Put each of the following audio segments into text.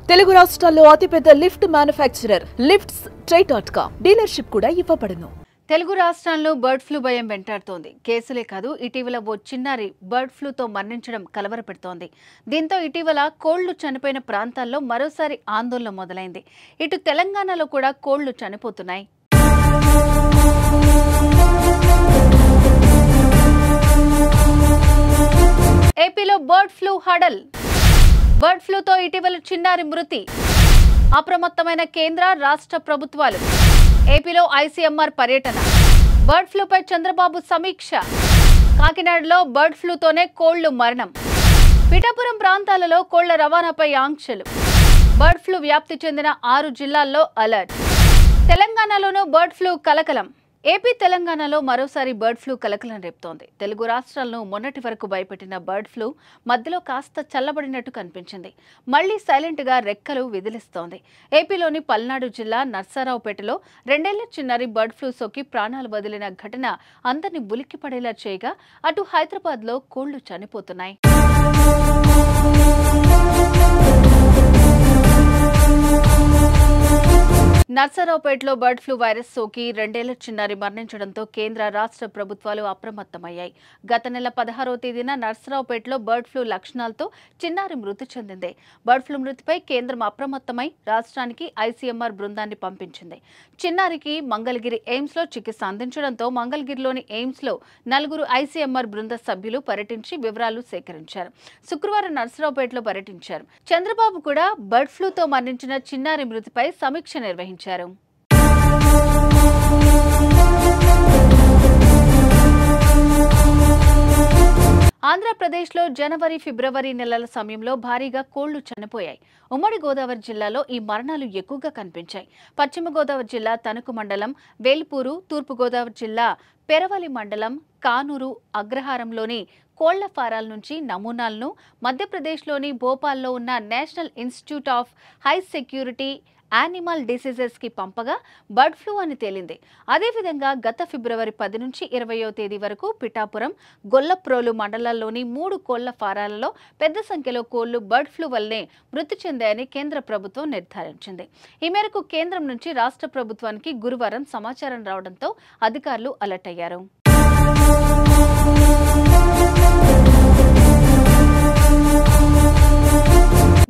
తెలుగు రాష్ట్రాల్లో అతిపెద్ద lift manufacturer lifts ట్రై.com dealership కూడా ఇవ్వబడును. తెలుగు రాష్ట్రాల్లో బర్డ్ ఫ్లూ భయం వెంటాడుతోంది. కేసులే కాదు, ఇటీవల ఓ చిన్నారి బర్డ్ ఫ్లూతో మరణించడం కలవరపెడుతోంది. దీంతో ఇటీవల కోళ్లు చనిపోయిన ప్రాంతాల్లో మరోసారి ఆందోళన మొదలైంది. ఇటు తెలంగాణలో కూడా కోళ్లు చనిపోతున్నాయి. ఏపీలో బర్డ్ ఫ్లూ హడల్. బర్డ్ ఫ్లూతో ఇటీవల చిన్నారి మృతి. అప్రమత్తమైన కేంద్ర రాష్ట్ర ప్రభుత్వాలు. ఏపీలో ఐసీఎంఆర్ పర్యటన. బర్డ్ ఫ్లూపై చంద్రబాబు సమీక్ష. కాకినాడలో బర్డ్ ఫ్లూతోనే కోళ్లు మరణం. పిఠాపురం ప్రాంతాలలో కోళ్ల రవాణాపై ఆంక్షలు. బర్డ్ ఫ్లూ వ్యాప్తి చెందిన 6 జిల్లాల్లో అలర్ట్. తెలంగాణలోనూ బర్డ్ ఫ్లూ కలకలం. ఏపీ తెలంగాణలో మరోసారి బర్డ్ ఫ్లూ కలకలం రేపుతోంది. తెలుగు రాష్ట్రాలను మొన్నటి వరకు భయపెట్టిన బర్డ్ ఫ్లూ మధ్యలో కాస్త చల్లబడినట్టు కనిపించింది. మళ్లీ సైలెంట్గా రెక్కలు విదిలిస్తోంది. ఏపీలోని పల్నాడు జిల్లా నర్సారావుపేటలో 2 ఏళ్ల చిన్నారి బర్డ్ ఫ్లూ సోకి ప్రాణాలు వదిలిన ఘటన అందరినీ ఉలిక్కిపడేలా చేయగా, అటు హైదరాబాద్లో కోళ్లు చనిపోతున్నాయి. నర్సరావుపేటలో బర్డ్ ఫ్లూ వైరస్ సోకి 2 ఏళ్ల చిన్నారి మరణించడంతో కేంద్ర రాష్ట్ర ప్రభుత్వాలు అప్రమత్తమయ్యాయి. గత నెల 16వ తేదీన నర్సరావుపేటలో బర్డ్ ఫ్లూ లక్షణాలతో చిన్నారి మృతి చెందింది. బర్డ్ ఫ్లూ మృతిపై కేంద్రం అప్రమత్తమై రాష్ట్రానికి ఐసీఎంఆర్ బృందాన్ని పంపించింది. చిన్నారికి మంగళగిరి ఎయిమ్స్ లో చికిత్స అందించడంతో మంగళగిరిలోని ఎయిమ్స్ లో 4 ఐసీఎంఆర్ బృంద సభ్యులు పర్యటించి వివరాలు సేకరించారు. శుక్రవారం నర్సరావుపేటలో పర్యటించారు. చంద్రబాబు కూడా బర్డ్ ఫ్లూతో మరణించిన చిన్నారి మృతిపై సమీక్ష నిర్వహించారు. ఆంధ్రప్రదేశ్లో జనవరి, ఫిబ్రవరి నెలల సమయంలో భారీగా కోళ్లు చనిపోయాయి. ఉమ్మడి గోదావరి జిల్లాలో ఈ మరణాలు ఎక్కువగా కనిపించాయి. పశ్చిమ గోదావరి జిల్లా తణుకు మండలం వేల్పూరు, తూర్పు గోదావరి జిల్లా పెరవలి మండలం కానూరు అగ్రహారంలోని కోళ్ల ఫారాల నుంచి నమూనాలను మధ్యప్రదేశ్లోని భోపాల్లో ఉన్న national institute of high security animal diseases కి పంపగా బర్డ్ ఫ్లూ అని తేలింది. అదేవిధంగా గత ఫిబ్రవరి 10 నుంచి 20వ తేదీ వరకు పిఠాపురం, గొల్లప్రోలు మండలాల్లోని 3 కోళ్ల ఫారాలలో పెద్ద సంఖ్యలో కోళ్లు బర్డ్ ఫ్లూ వల్లనే మృతి చెందాయని కేంద్ర ప్రభుత్వం నిర్ధారించింది. ఈ మేరకు కేంద్రం నుంచి రాష్ట్ర ప్రభుత్వానికి గురువారం సమాచారం రావడంతో అధికారులు అలర్ట్ అయ్యారు.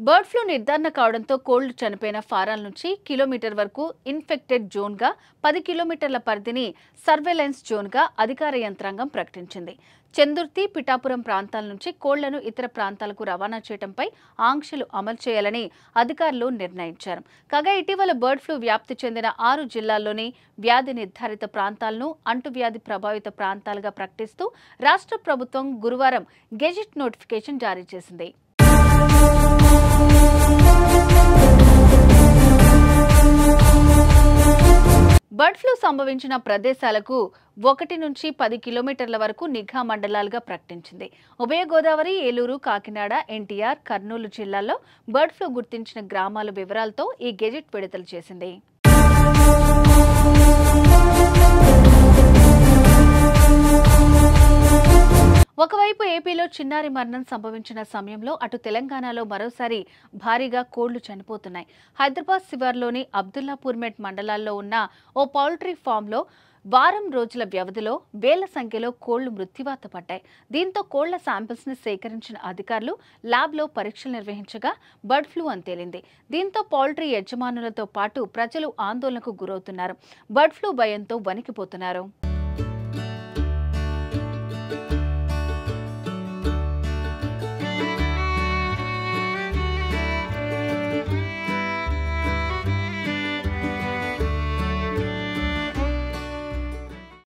బర్డ్ ఫ్లూ నిర్ధారణ కావడంతో కోళ్లు చనిపోయిన ఫారాల నుంచి కిలోమీటర్ వరకు ఇన్ఫెక్టెడ్ జోన్గా, 10 కిలోమీటర్ల పరిధిని సర్వేలెన్స్ జోన్గా అధికార యంత్రాంగం ప్రకటించింది. చందుర్తి, పిఠాపురం ప్రాంతాల నుంచి కోళ్లను ఇతర ప్రాంతాలకు రవాణా చేయడంపై ఆంక్షలు అమలు చేయాలని అధికారులు నిర్ణయించారు. కాగా ఇటీవల బర్డ్ ఫ్లూ వ్యాప్తి చెందిన 6 జిల్లాల్లోని వ్యాధి నిర్ధారిత ప్రాంతాలను అంటువ్యాధి ప్రభావిత ప్రాంతాలుగా ప్రకటిస్తూ రాష్ట్ర ప్రభుత్వం గురువారం గెజిట్ నోటిఫికేషన్ జారీ చేసింది. బర్డ్ ఫ్లూ సంభవించిన ప్రదేశాలకు 1 నుంచి 10 కిలోమీటర్ల వరకు నిఘా మండలాలుగా ప్రకటించింది. ఉభయ గోదావరి, ఏలూరు, కాకినాడ, ఎన్టీఆర్, కర్నూలు జిల్లాల్లో బర్డ్ ఫ్లూ గుర్తించిన గ్రామాల వివరాలతో ఈ గెజిట్ విడుదల చేసింది. ఒకవైపు ఏపీలో చిన్నారి మరణం సంభవించిన సమయంలో అటు తెలంగాణలో మరోసారి భారీగా కోళ్లు చనిపోతున్నాయి. హైదరాబాద్ శివార్లోని అబ్దుల్లాపూర్మెట్ మండలాల్లో ఉన్న ఓ పౌల్ట్రీ ఫామ్లో వారం రోజుల వ్యవధిలో వేల సంఖ్యలో కోళ్లు మృత్యువాత పడ్డాయి. దీంతో కోళ్ల శాంపిల్స్ ని సేకరించిన అధికారులు ల్యాబ్లో పరీక్షలు నిర్వహించగా బర్డ్ ఫ్లూ అని తేలింది. దీంతో పౌల్ట్రీ యజమానులతో పాటు ప్రజలు ఆందోళనకు గురవుతున్నారు. బర్డ్ ఫ్లూ భయంతో వణికిపోతున్నారు.